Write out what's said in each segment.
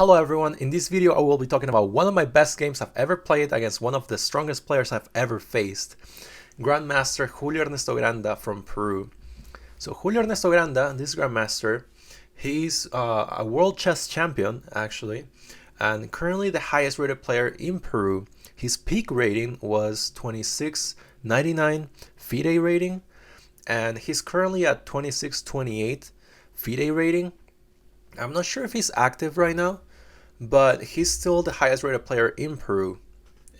Hello everyone, in this video I will be talking about one of my best games I've ever played against one of the strongest players I've ever faced, Grandmaster Julio Ernesto Granda from Peru. So Julio Ernesto Granda, this Grandmaster, he's a world chess champion actually, and currently the highest rated player in Peru. His peak rating was 2699 FIDE rating, and he's currently at 2628 FIDE rating. I'm not sure if he's active right now, but he's still the highest rated player in Peru,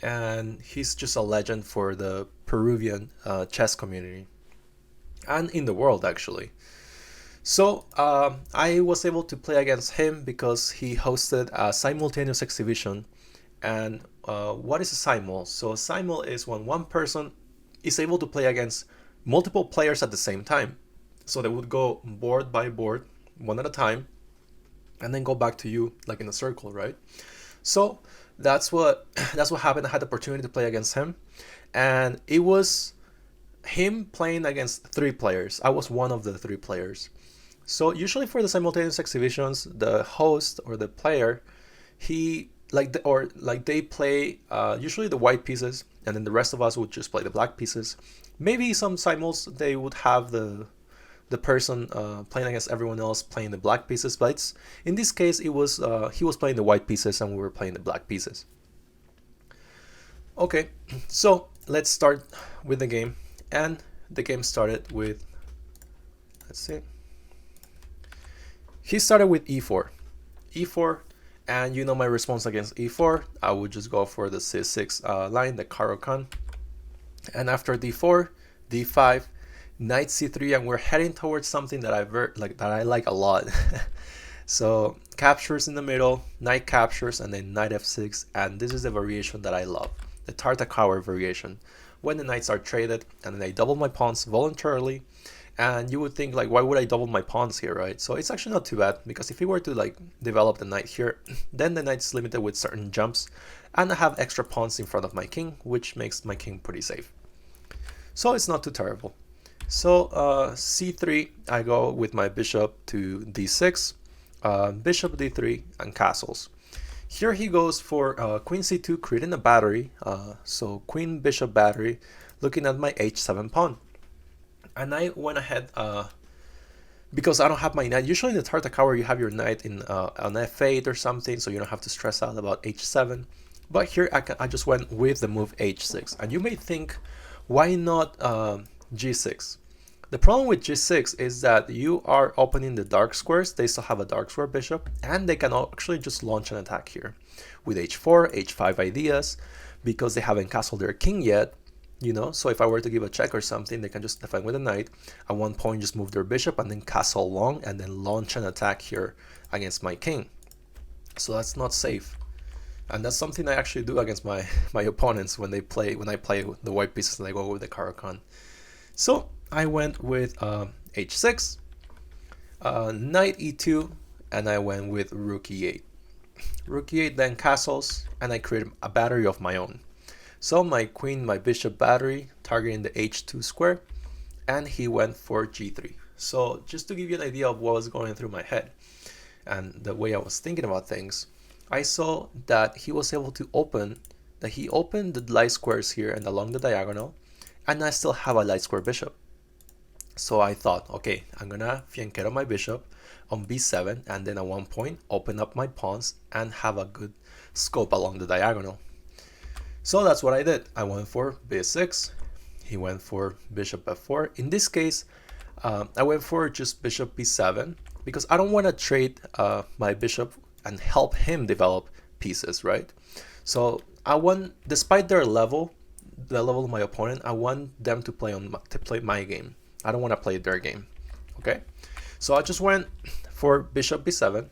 and he's just a legend for the Peruvian chess community and in the world actually. So I was able to play against him because he hosted a simultaneous exhibition. And what is a simul? So a simul is when one person is able to play against multiple players at the same time. So they would go board by board, one at a time, and then go back to you like in a circle, right? So that's what happened. I had the opportunity to play against him, and it was him playing against three players. I was one of the three players. So usually for the simultaneous exhibitions, the host or the player, they play usually the white pieces, and then the rest of us would just play the black pieces. Maybe some simuls they would have the person playing against everyone else playing the black pieces, but in this case it was he was playing the white pieces and we were playing the black pieces. Okay, so let's start with the game, and the game started with, let's see, he started with e4, and you know my response against e4, I would just go for the c6 line, the Caro-Kann, and after d4, d5, knight c3, and we're heading towards something that I like a lot. So captures in the middle, knight captures, and then knight f6, and this is the variation that I love, the Tartakower variation, when the knights are traded and then I double my pawns voluntarily. And you would think like, why would I double my pawns here, right? So it's actually not too bad, because if we were to like develop the knight here, then the knight's limited with certain jumps, and I have extra pawns in front of my king, which makes my king pretty safe. So it's not too terrible. So c3, I go with my bishop to d6, bishop d3, and castles. Here he goes for queen c2, creating a battery. So queen bishop battery, looking at my h7 pawn. And I went ahead, because I don't have my knight. Usually in the Tartakower you have your knight in on f8 or something, so you don't have to stress out about h7. But here I just went with the move h6. And you may think, why not g6? The problem with g6 is that you are opening the dark squares. They still have a dark square bishop, and they can actually just launch an attack here with h4, h5 ideas, because they haven't castled their king yet. You know, so if I were to give a check or something, they can just defend with a knight. At one point, just move their bishop and then castle long, and then launch an attack here against my king. So that's not safe, and that's something I actually do against my opponents when I play the white pieces and I go with the Caro-Kann. So I went with h6, knight e2, and I went with rook e8. Rook e8 then castles, and I created a battery of my own. So my queen, my bishop battery, targeting the h2 square, and he went for g3. So just to give you an idea of what was going through my head and the way I was thinking about things, I saw that he was able to opened the light squares here and along the diagonal, and I still have a light square bishop. So I thought, okay, I'm gonna fianchetto my bishop on b7, and then at one point open up my pawns and have a good scope along the diagonal. So that's what I did. I went for b6, he went for bishop f4. In this case, I went for just bishop b7, because I don't want to trade my bishop and help him develop pieces, right? So I want, despite their level, the level of my opponent, I want them to play my game. I don't want to play their game. Okay, so I just went for bishop b7.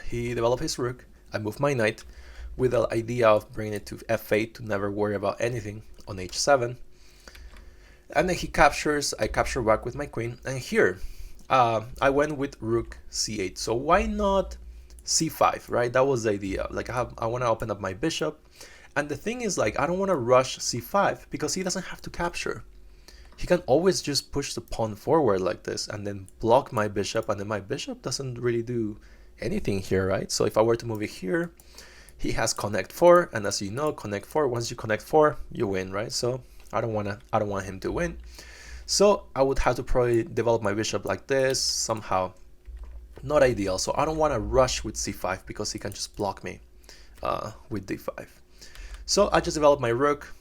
He developed his rook. I moved my knight with the idea of bringing it to f8 to never worry about anything on h7. And then he captures, I capture back with my queen, and here I went with rook c8. So why not c5, right? That was the idea. Like I want to open up my bishop, and the thing is, like, I don't want to rush c5 because he doesn't have to capture. he can always just push the pawn forward like this and then block my bishop, and then my bishop doesn't really do anything here, right? So if I were to move it here, he has connect 4, and as you know, connect 4, once you connect 4, you win, right? So I don't want him to win. So I would have to probably develop my bishop like this somehow. Not ideal. So I don't want to rush with c5 because he can just block me with d5. So I just develop my rook,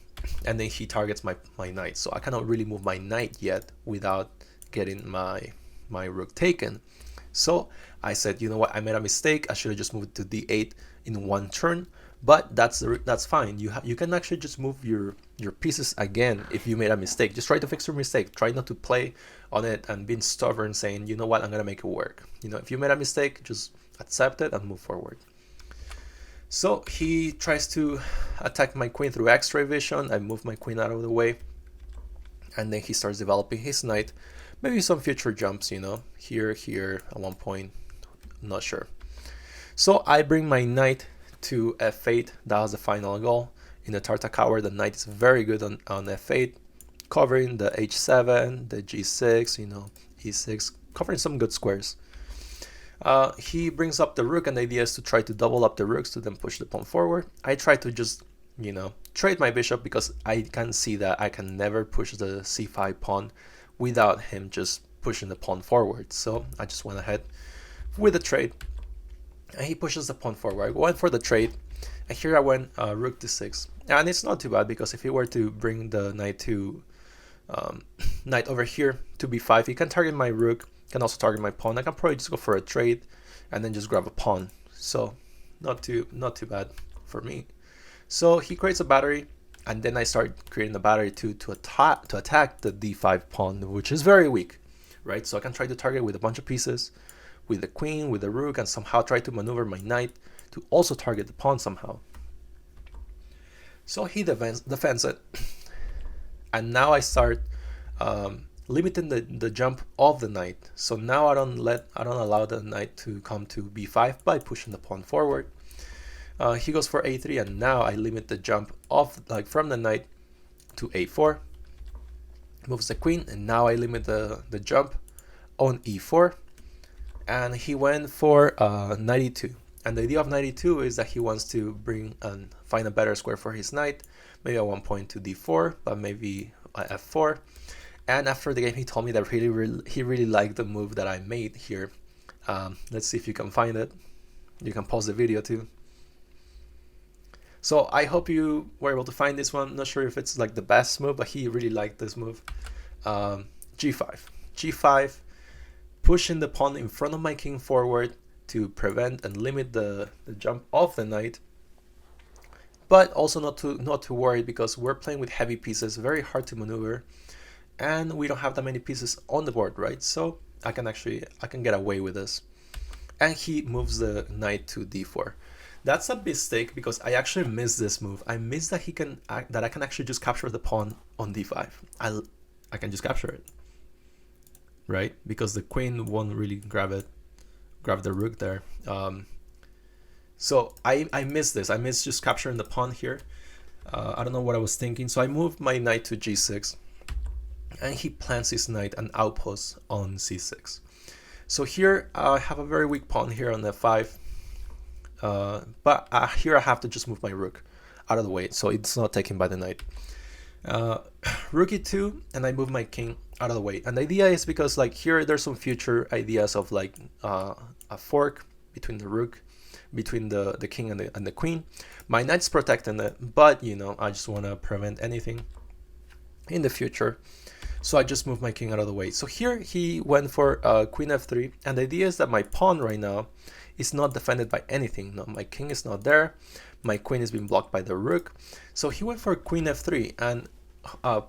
and then he targets my knight. So I cannot really move my knight yet without getting my rook taken. So I said, you know what, I made a mistake. I should have just moved to d8 in one turn. But that's fine. You can actually just move your pieces again if you made a mistake. Just try to fix your mistake. Try not to play on it and being stubborn, saying, you know what, I'm gonna make it work. You know, if you made a mistake, just accept it and move forward. So he tries to attack my queen through X-ray vision. I move my queen out of the way, and then he starts developing his knight. Maybe some future jumps, you know, here at one point, not sure. So I bring my knight to f8. That was the final goal. In the Tartakower, the knight is very good on f8, covering the h7, the g6, you know, e6, covering some good squares. He brings up the rook, and the idea is to try to double up the rooks to then push the pawn forward. I try to just, you know, trade my bishop because I can see that I can never push the c5 pawn without him just pushing the pawn forward. So I just went ahead with the trade, and he pushes the pawn forward. I went for the trade, and here I went rook to 6, and it's not too bad because if he were to bring the knight to knight over here to b5, he can target my rook, can also target my pawn. I can probably just go for a trade and then just grab a pawn. So not too bad for me. So he creates a battery, and then I start creating the battery to attack the d5 pawn, which is very weak, right? So I can try to target with a bunch of pieces, with the queen, with the rook, and somehow try to maneuver my knight to also target the pawn somehow. So he defends it, and now I start limiting the jump of the knight. So now I don't allow the knight to come to b5 by pushing the pawn forward. He goes for a3, and now I limit the jump of from the knight to a4. Moves the queen, and now I limit the jump on e4. And he went for 92. And the idea of 92 is that he wants to bring and find a better square for his knight, maybe at one point to d4, but maybe f4. And after the game, he told me that he really liked the move that I made here. Let's see if you can find it. You can pause the video too. So I hope you were able to find this one. Not sure if it's like the best move, but he really liked this move. G5, pushing the pawn in front of my king forward to prevent and limit the jump of the knight. But also not to worry, because we're playing with heavy pieces, very hard to maneuver, and we don't have that many pieces on the board, right? So I can get away with this. And he moves the knight to d4. That's a mistake because I actually missed this move. I missed that I can actually just capture the pawn on d5. I can just capture it, right? Because the queen won't really grab the rook there. So I missed this. I missed just capturing the pawn here. I don't know what I was thinking. So I moved my knight to g6, and he plants his knight and outpost on c6. So here I have a very weak pawn here on f5, but here I have to just move my rook out of the way so it's not taken by the knight. Rook e2, and I move my king out of the way. And the idea is because like here there's some future ideas of like a fork between the rook, between the king and the queen. My knight's protecting it, but you know, I just want to prevent anything in the future. So I just moved my king out of the way. So here he went for queen f3, and the idea is that my pawn right now is not defended by anything. No, my king is not there. My queen is being blocked by the rook. So he went for queen f3, and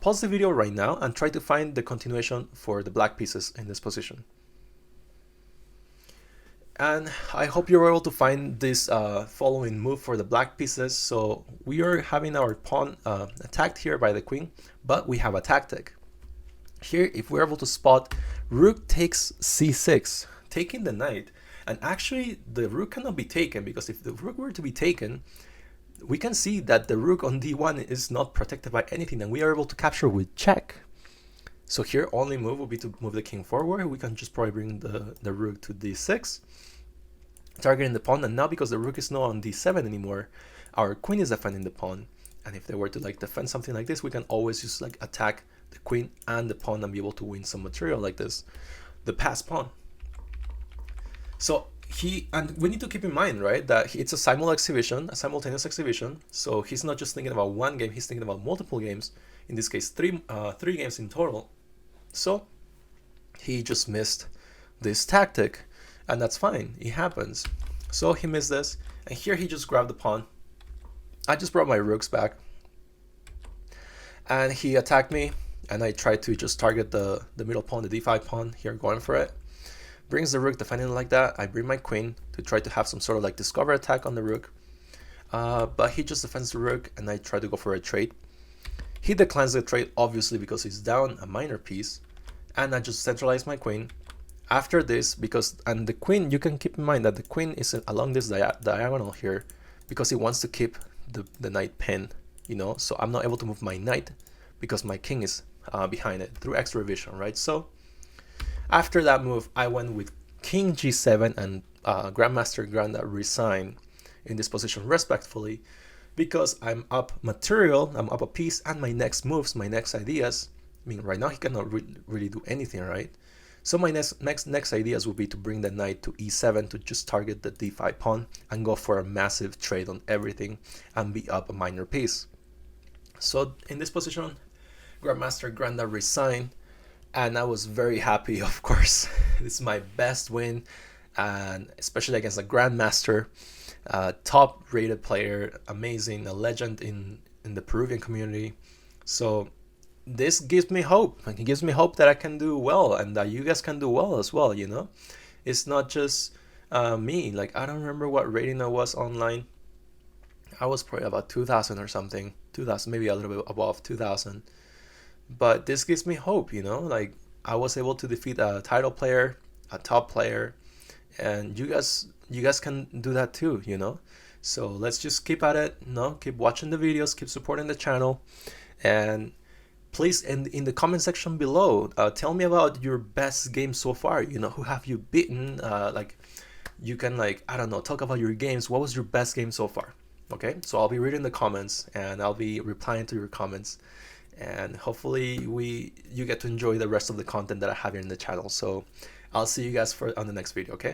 pause the video right now and try to find the continuation for the black pieces in this position. And I hope you're able to find this following move for the black pieces. So we are having our pawn attacked here by the queen, but we have a tactic. Here, if we're able to spot rook takes c6, taking the knight, and actually the rook cannot be taken, because if the rook were to be taken, we can see that the rook on d1 is not protected by anything, and we are able to capture with check. So here, only move will be to move the king forward. We can just probably bring the rook to d6. targeting the pawn. And now because the rook is not on d7 anymore, our queen is defending the pawn. And if they were to like defend something like this, we can always just like attack the queen and the pawn and be able to win some material like this, the passed pawn. So and we need to keep in mind, right, that it's a simultaneous exhibition. So he's not just thinking about one game, he's thinking about multiple games. In this case, three games in total. So he just missed this tactic, and that's fine, it happens. So he missed this, and here he just grabbed the pawn. I just brought my rooks back, and he attacked me, and I tried to just target the middle pawn, the d5 pawn here, going for it. Brings the rook, defending like that. I bring my queen to try to have some sort of like discover attack on the rook, but he just defends the rook, and I try to go for a trade. He declines the trade, obviously, because he's down a minor piece, and I just centralize my queen. After this, and the queen, you can keep in mind that the queen is along this diagonal here, because he wants to keep the knight pinned, you know, so I'm not able to move my knight because my king is behind it through extra vision, right? So after that move, I went with king g7, and Grandmaster Granda resigned in this position respectfully, because I'm up material, I'm up a piece, and my next moves, my next ideas, I mean, right now he cannot really do anything, right? So my next ideas would be to bring the knight to e7 to just target the d5 pawn and go for a massive trade on everything and be up a minor piece. So in this position, Grandmaster Granda resigned, and I was very happy, of course. This is my best win, and especially against a Grandmaster, top rated player, amazing, a legend in the Peruvian community. So this gives me hope. It gives me hope that I can do well, and that you guys can do well as well, you know? It's not just me. Like, I don't remember what rating I was online. I was probably about 2,000 or something. 2,000, maybe a little bit above 2,000. But this gives me hope, you know? Like, I was able to defeat a title player, a top player, and you guys can do that too, you know? So let's just keep at it, you know? Keep watching the videos, keep supporting the channel, and please, in the comment section below, tell me about your best game so far. You know, who have you beaten? Like, you can, like, I don't know, talk about your games. What was your best game so far? Okay, so I'll be reading the comments, and I'll be replying to your comments, and hopefully you get to enjoy the rest of the content that I have here in the channel. So I'll see you guys on the next video, okay?